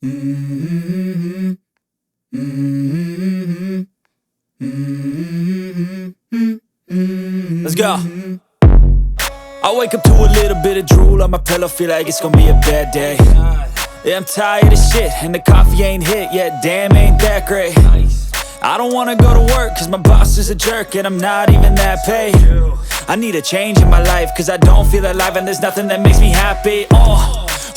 Let's go. I wake up to a little bit of drool on my pillow, feel like it's gonna be a bad day. Yeah, I'm tired of shit, and the coffee ain't hit yet, damn, ain't that great. I don't wanna go to work, cause my boss is a jerk, and I'm not even that paid. I need a change in my life, cause I don't feel alive, and there's nothing that makes me happy.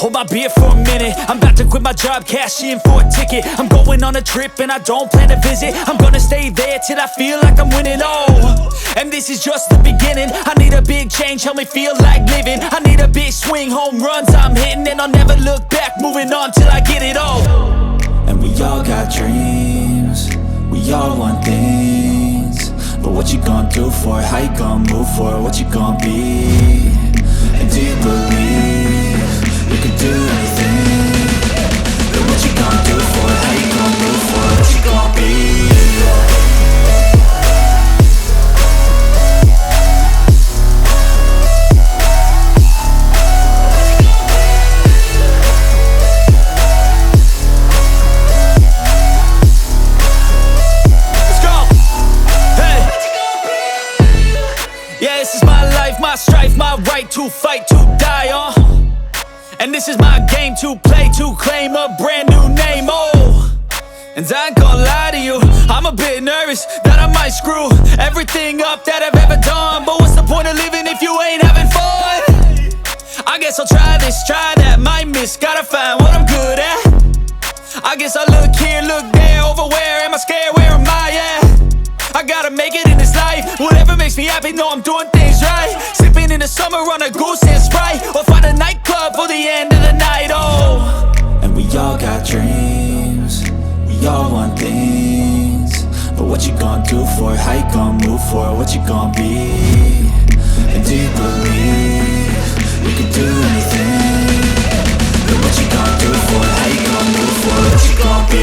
Hold my beer for a minute, I'm about to quit my job, cash in for a ticket. I'm going on a trip and I don't plan to visit. I'm gonna stay there till I feel like I'm winning, and this is just the beginning. I need a big change, help me feel like living. I need a big swing, home runs I'm hitting, and I'll never look back, moving on till I get it all. And we all got dreams, we all want things, but what you gonna do for it? How you gonna move for it? What you gonna be? And do you believe you can do anything? But what you gonna do for it? How you gonna move for it? What you gonna be? My strife, my right to fight, to die on. And this is my game to play, to claim a brand new name, And I ain't gonna lie to you, I'm a bit nervous that I might screw everything up that I've ever done. But what's the point of living if you ain't having fun? I guess I'll try this, try that, might miss, gotta find what I'm good at. I guess I look here, look there, over where am I scared, where am I at? I gotta make it in this life, whatever makes me happy, know I'm doing things right. Sipping in the summer on a goose and Sprite, or find a nightclub for the end of the night, And we all got dreams, we all want things, but what you gonna do for it? How you gonna move for it? What you gonna be? And do you believe you can do anything? But what you gonna do for it? How you gonna move for it? What you gonna be?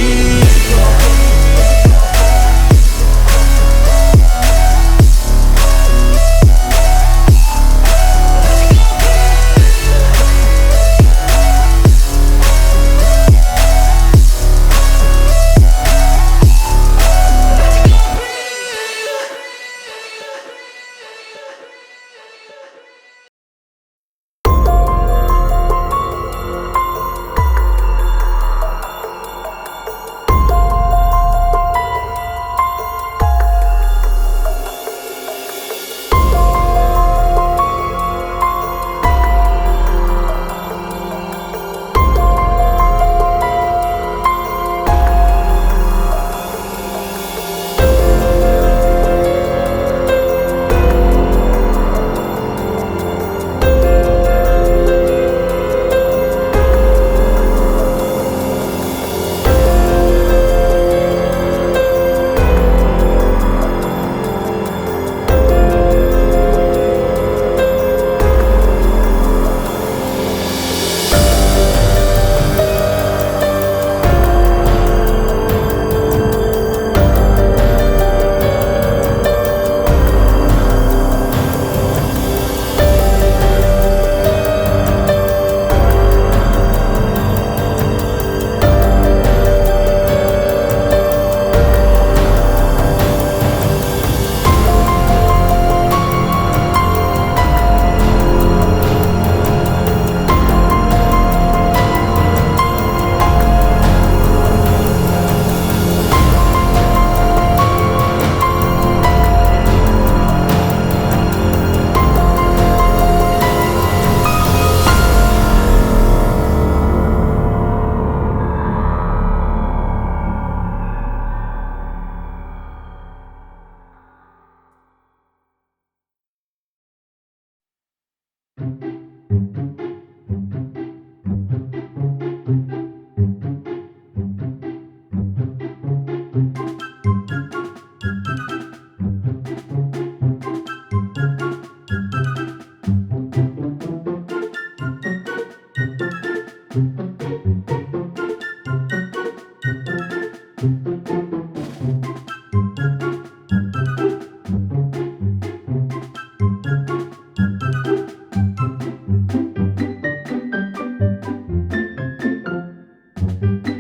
す。